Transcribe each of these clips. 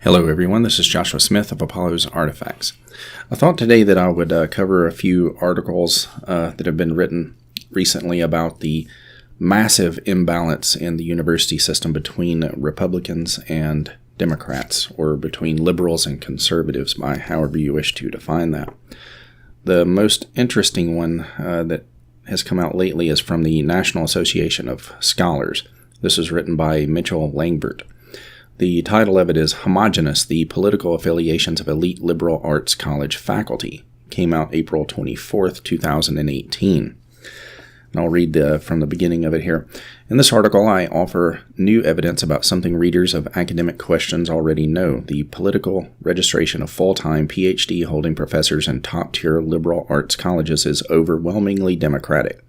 Hello everyone, this is Joshua Smith of Apollo's Artifacts. I thought today that I would cover a few articles that have been written recently about the massive imbalance in the university system between Republicans and Democrats, or between liberals and conservatives, by however you wish to define that. The most interesting one that has come out lately is from the National Association of Scholars. This is written by Mitchell Langbert. The title of it is Homogeneous, the Political Affiliations of Elite Liberal Arts College Faculty. Came out April 24th, 2018. And I'll read from the beginning of it here. In this article, I offer new evidence about something readers of academic questions already know: the political registration of full-time PhD-holding professors in top-tier liberal arts colleges is overwhelmingly Democratic.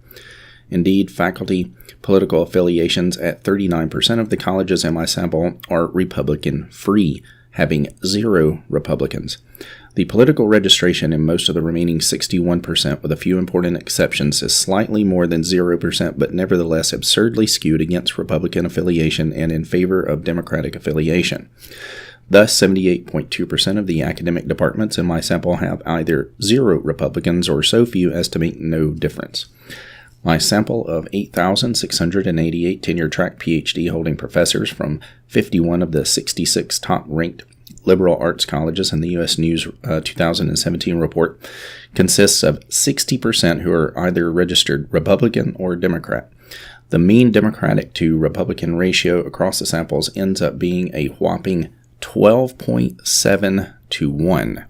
Indeed, faculty political affiliations at 39% of the colleges in my sample are Republican-free, having 0 Republicans. The political registration in most of the remaining 61%, with a few important exceptions, is slightly more than 0%, but nevertheless absurdly skewed against Republican affiliation and in favor of Democratic affiliation. Thus, 78.2% of the academic departments in my sample have either 0 Republicans or so few as to make no difference. My sample of 8,688 tenure-track PhD-holding professors from 51 of the 66 top-ranked liberal arts colleges in the U.S. News 2017 report consists of 60% who are either registered Republican or Democrat. The mean Democratic to Republican ratio across the samples ends up being a whopping 12.7 to 1.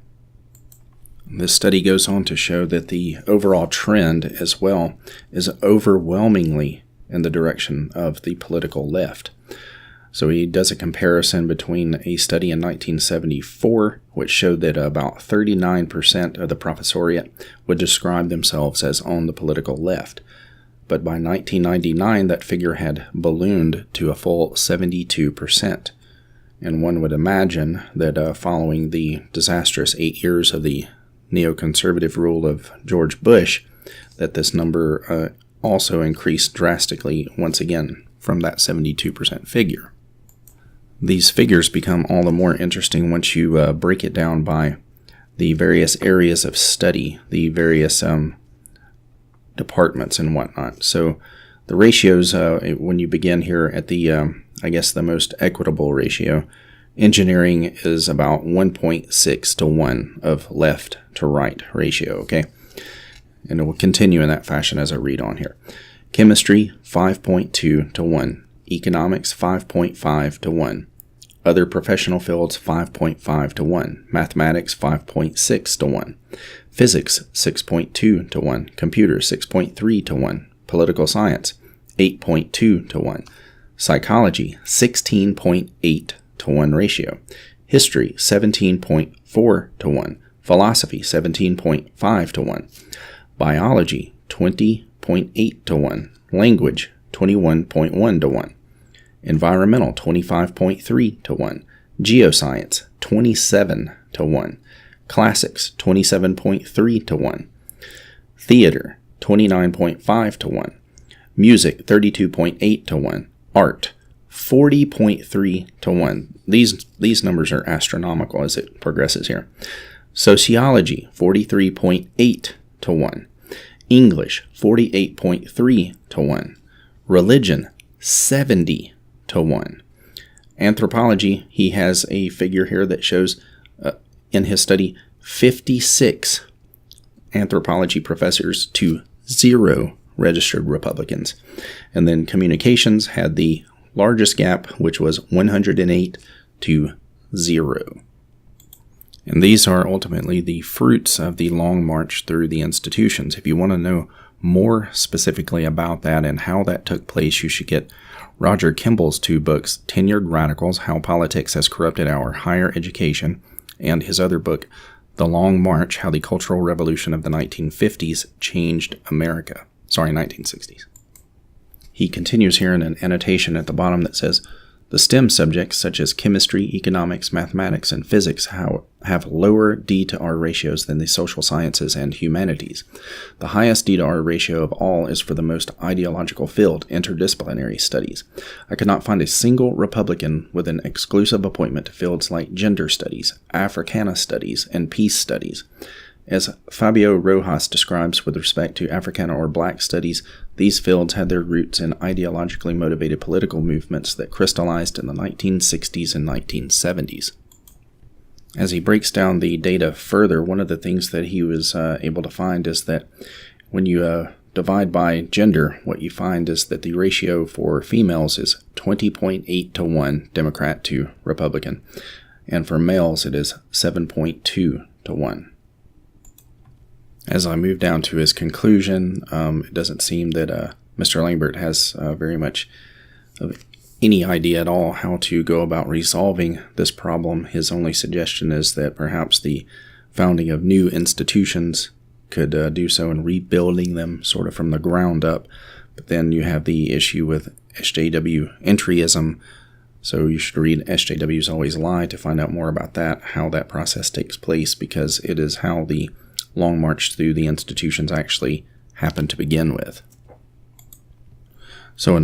This study goes on to show that the overall trend as well is overwhelmingly in the direction of the political left. So he does a comparison between a study in 1974, which showed that about 39% of the professoriate would describe themselves as on the political left. But by 1999, that figure had ballooned to a full 72%. And one would imagine that following the disastrous 8 years of the neoconservative rule of George Bush, that this number also increased drastically once again from that 72% figure. These figures become all the more interesting once you break it down by the various areas of study, the various departments and whatnot. So the ratios, when you begin here at the, the most equitable ratio, engineering is about 1.6 to 1 of left to right ratio, okay? And it will continue in that fashion as I read on here. Chemistry, 5.2 to 1. Economics, 5.5 to 1. Other professional fields, 5.5 to 1. Mathematics, 5.6 to 1. Physics, 6.2 to 1. Computer, 6.3 to 1. Political science, 8.2 to 1. Psychology, 16.8 to 1 ratio. History, 17.4 to 1. Philosophy, 17.5 to 1. Biology, 20.8 to 1. Language, 21.1 to 1. Environmental, 25.3 to 1. Geoscience, 27 to 1. Classics, 27.3 to 1. Theater, 29.5 to 1. Music, 32.8 to 1. Art, 40.3 to 1. These numbers are astronomical as it progresses here. Sociology, 43.8 to 1. English, 48.3 to 1. Religion, 70 to 1. Anthropology, he has a figure here that shows in his study 56 anthropology professors to 0 registered Republicans. And then communications had the largest gap, which was 108 to 0. And these are ultimately the fruits of the long march through the institutions. If you want to know more specifically about that and how that took place, you should get Roger Kimball's 2 books, Tenured Radicals, How Politics Has Corrupted Our Higher Education, and his other book, The Long March, How the Cultural Revolution of the 1950s Changed America. 1960s. He continues here in an annotation at the bottom that says, The STEM subjects, such as chemistry, economics, mathematics, and physics, have lower D to R ratios than the social sciences and humanities. The highest D to R ratio of all is for the most ideological field, interdisciplinary studies. I could not find a single Republican with an exclusive appointment to fields like gender studies, Africana studies, and peace studies. As Fabio Rojas describes with respect to Africana or Black studies, these fields had their roots in ideologically motivated political movements that crystallized in the 1960s and 1970s. As he breaks down the data further, one of the things that he was able to find is that when you divide by gender, what you find is that the ratio for females is 20.8 to 1 Democrat to Republican, and for males it is 7.2 to 1. As I move down to his conclusion, it doesn't seem that Mr. Lambert has very much of any idea at all how to go about resolving this problem. His only suggestion is that perhaps the founding of new institutions could do so in rebuilding them sort of from the ground up. But then you have the issue with SJW entryism, so you should read SJWs Always Lie to find out more about that, how that process takes place, because it is how the long march through the institutions actually happened to begin with. So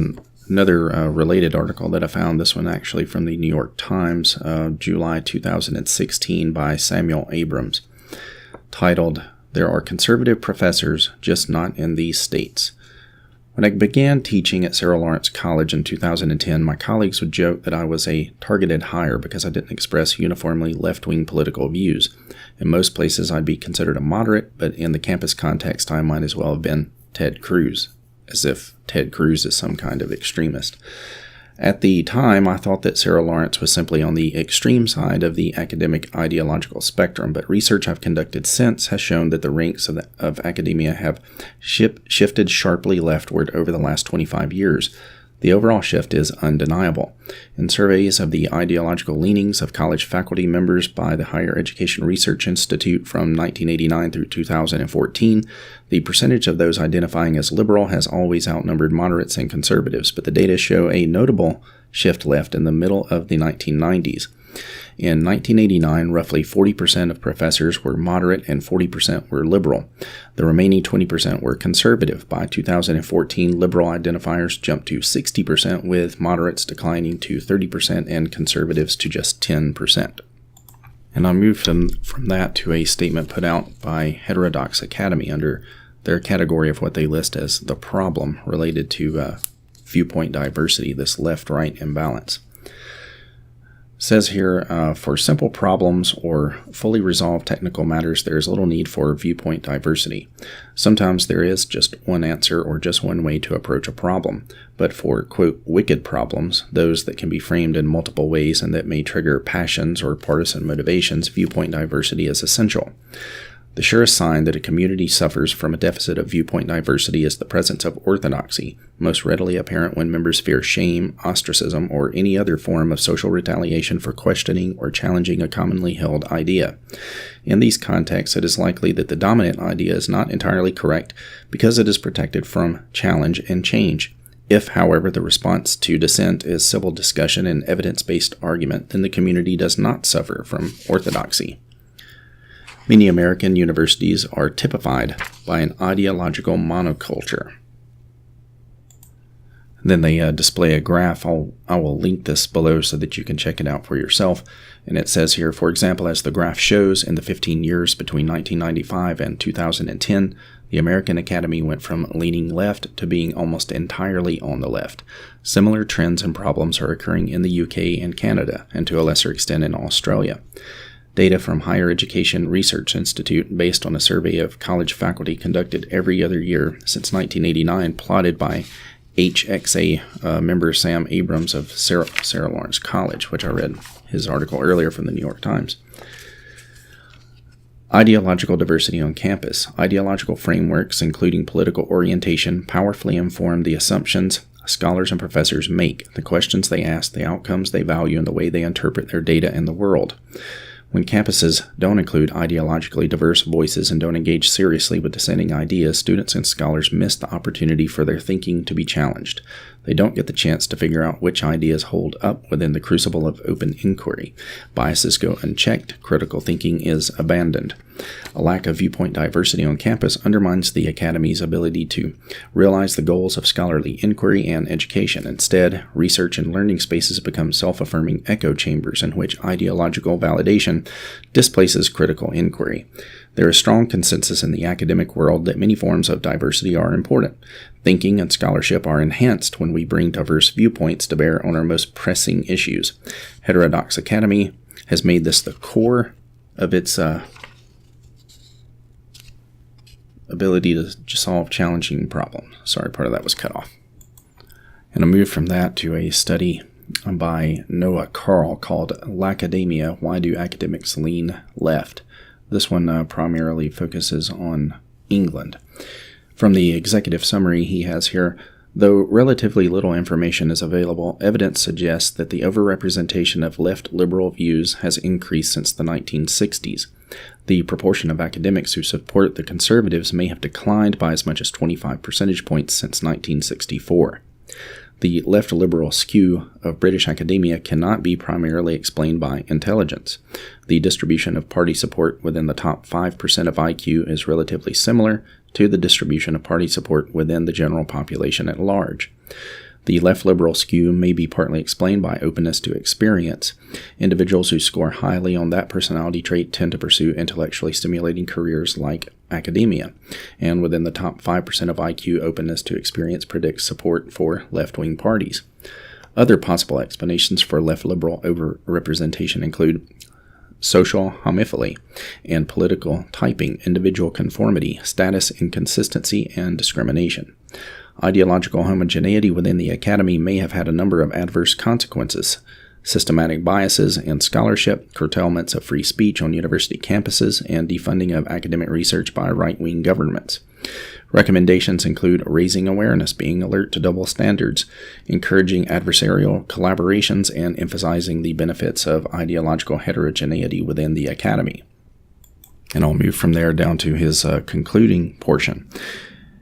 another related article that I found, this one actually from the New York Times, July 2016 by Samuel Abrams, titled, "There are conservative professors, just not in these states." When I began teaching at Sarah Lawrence College in 2010, my colleagues would joke that I was a targeted hire because I didn't express uniformly left-wing political views. In most places, I'd be considered a moderate, but in the campus context, I might as well have been Ted Cruz, as if Ted Cruz is some kind of extremist. At the time, I thought that Sarah Lawrence was simply on the extreme side of the academic ideological spectrum, but research I've conducted since has shown that the ranks of academia have shifted sharply leftward over the last 25 years. The overall shift is undeniable. In surveys of the ideological leanings of college faculty members by the Higher Education Research Institute from 1989 through 2014, the percentage of those identifying as liberal has always outnumbered moderates and conservatives, but the data show a notable shift left in the middle of the 1990s. In 1989, roughly 40% of professors were moderate and 40% were liberal. The remaining 20% were conservative. By 2014, liberal identifiers jumped to 60%, with moderates declining to 30% and conservatives to just 10%. And I moved from that to a statement put out by Heterodox Academy under their category of what they list as the problem related to viewpoint diversity, this left-right imbalance. Says here, for simple problems or fully resolved technical matters, there is little need for viewpoint diversity. Sometimes there is just one answer or just one way to approach a problem. But for, quote, wicked problems, those that can be framed in multiple ways and that may trigger passions or partisan motivations, viewpoint diversity is essential. The surest sign that a community suffers from a deficit of viewpoint diversity is the presence of orthodoxy, most readily apparent when members fear shame, ostracism, or any other form of social retaliation for questioning or challenging a commonly held idea. In these contexts, it is likely that the dominant idea is not entirely correct because it is protected from challenge and change. If, however, the response to dissent is civil discussion and evidence-based argument, then the community does not suffer from orthodoxy. Many American universities are typified by an ideological monoculture. Then they display a graph. I will link this below so that you can check it out for yourself. And it says here, for example, as the graph shows, in the 15 years between 1995 and 2010, the American Academy went from leaning left to being almost entirely on the left. Similar trends and problems are occurring in the UK and Canada, and to a lesser extent in Australia. Data from Higher Education Research Institute, based on a survey of college faculty conducted every other year since 1989, plotted by HXA member Sam Abrams of Sarah Lawrence College, which I read his article earlier from the New York Times. Ideological diversity on campus. Ideological frameworks, including political orientation, powerfully inform the assumptions scholars and professors make, the questions they ask, the outcomes they value, and the way they interpret their data and the world. When campuses don't include ideologically diverse voices and don't engage seriously with dissenting ideas, students and scholars miss the opportunity for their thinking to be challenged. They don't get the chance to figure out which ideas hold up within the crucible of open inquiry. Biases go unchecked. Critical thinking is abandoned. A lack of viewpoint diversity on campus undermines the Academy's ability to realize the goals of scholarly inquiry and education. Instead, research and learning spaces become self-affirming echo chambers in which ideological validation displaces critical inquiry. There is strong consensus in the academic world that many forms of diversity are important. Thinking and scholarship are enhanced when we bring diverse viewpoints to bear on our most pressing issues. Heterodox Academy has made this the core of its ability to solve challenging problems. Sorry, part of that was cut off. And I'll move from that to a study by Noah Carl called L'Academia, Why Do Academics Lean Left? This one primarily focuses on England. From the executive summary he has here, though relatively little information is available, evidence suggests that the overrepresentation of left liberal views has increased since the 1960s. The proportion of academics who support the conservatives may have declined by as much as 25 percentage points since 1964. The left-liberal skew of British academia cannot be primarily explained by intelligence. The distribution of party support within the top 5% of IQ is relatively similar to the distribution of party support within the general population at large. The left-liberal skew may be partly explained by openness to experience. Individuals who score highly on that personality trait tend to pursue intellectually stimulating careers like academia, and within the top 5% of IQ, openness to experience predicts support for left-wing parties. Other possible explanations for left-liberal overrepresentation include social homophily and political typing, individual conformity, status inconsistency, and discrimination. Ideological homogeneity within the academy may have had a number of adverse consequences: systematic biases in scholarship, curtailments of free speech on university campuses, and defunding of academic research by right-wing governments. Recommendations include raising awareness, being alert to double standards, encouraging adversarial collaborations, and emphasizing the benefits of ideological heterogeneity within the academy. And I'll move from there down to his concluding portion.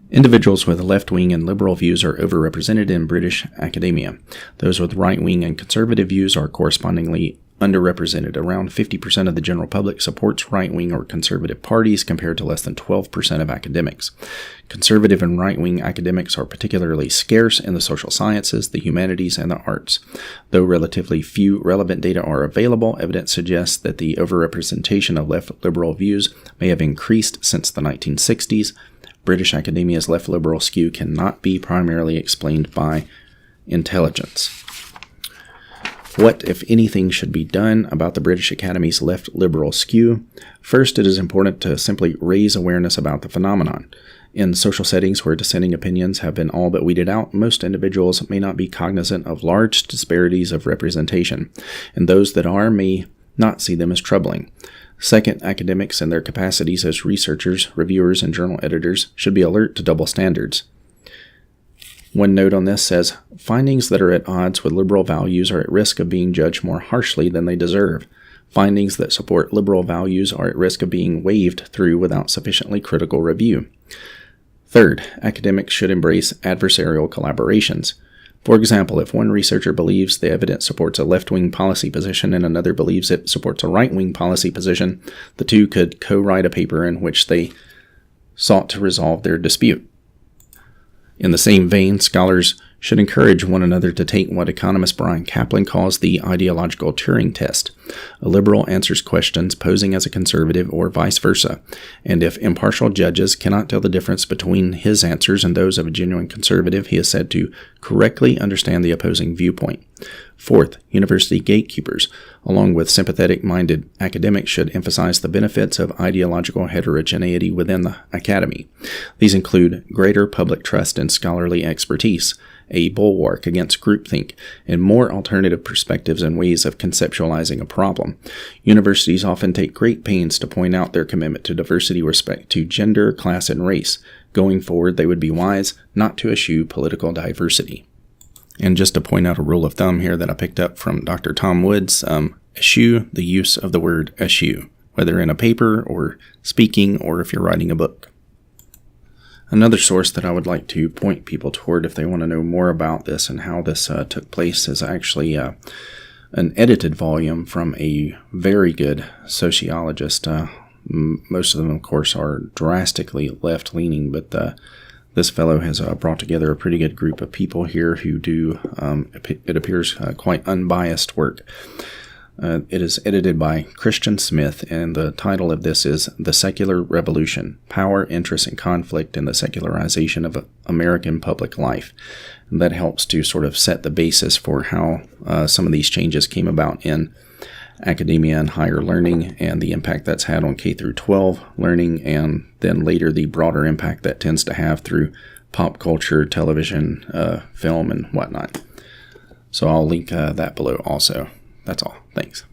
Individuals with left-wing and liberal views are overrepresented in British academia. Those with right-wing and conservative views are correspondingly underrepresented. Around 50% of the general public supports right-wing or conservative parties compared to less than 12% of academics. Conservative and right-wing academics are particularly scarce in the social sciences, the humanities, and the arts. Though relatively few relevant data are available, evidence suggests that the overrepresentation of left-liberal views may have increased since the 1960s. British academia's left-liberal skew cannot be primarily explained by intelligence. What, if anything, should be done about the British Academy's left-liberal skew? First, it is important to simply raise awareness about the phenomenon. In social settings where dissenting opinions have been all but weeded out, most individuals may not be cognizant of large disparities of representation, and those that are may not see them as troubling. Second, academics and their capacities as researchers, reviewers, and journal editors should be alert to double standards. One note on this says, findings that are at odds with liberal values are at risk of being judged more harshly than they deserve. Findings that support liberal values are at risk of being waved through without sufficiently critical review. Third, academics should embrace adversarial collaborations. For example, if one researcher believes the evidence supports a left-wing policy position and another believes it supports a right-wing policy position, the two could co-write a paper in which they sought to resolve their dispute. In the same vein, scholars should encourage one another to take what economist Brian Kaplan calls the ideological Turing test. A liberal answers questions posing as a conservative or vice versa, and if impartial judges cannot tell the difference between his answers and those of a genuine conservative, he is said to correctly understand the opposing viewpoint. Fourth, university gatekeepers, along with sympathetic-minded academics, should emphasize the benefits of ideological heterogeneity within the academy. These include greater public trust in scholarly expertise, a bulwark against groupthink, and more alternative perspectives and ways of conceptualizing a problem. Universities often take great pains to point out their commitment to diversity with respect to gender, class, and race. Going forward, they would be wise not to eschew political diversity. And just to point out a rule of thumb here that I picked up from Dr. Tom Woods, eschew the use of the word eschew, whether in a paper or speaking or if you're writing a book. Another source that I would like to point people toward if they want to know more about this and how this took place is actually an edited volume from a very good sociologist. Most of them, of course, are drastically left-leaning, but this fellow has brought together a pretty good group of people here who do, it appears, quite unbiased work. It is edited by Christian Smith, and the title of this is The Secular Revolution, Power, Interest, and Conflict in the Secularization of American Public Life. And that helps to sort of set the basis for how some of these changes came about in academia and higher learning, and the impact that's had on K through 12 learning, and then later the broader impact that tends to have through pop culture, television, film, and whatnot. So I'll link that below also. That's all. Thanks.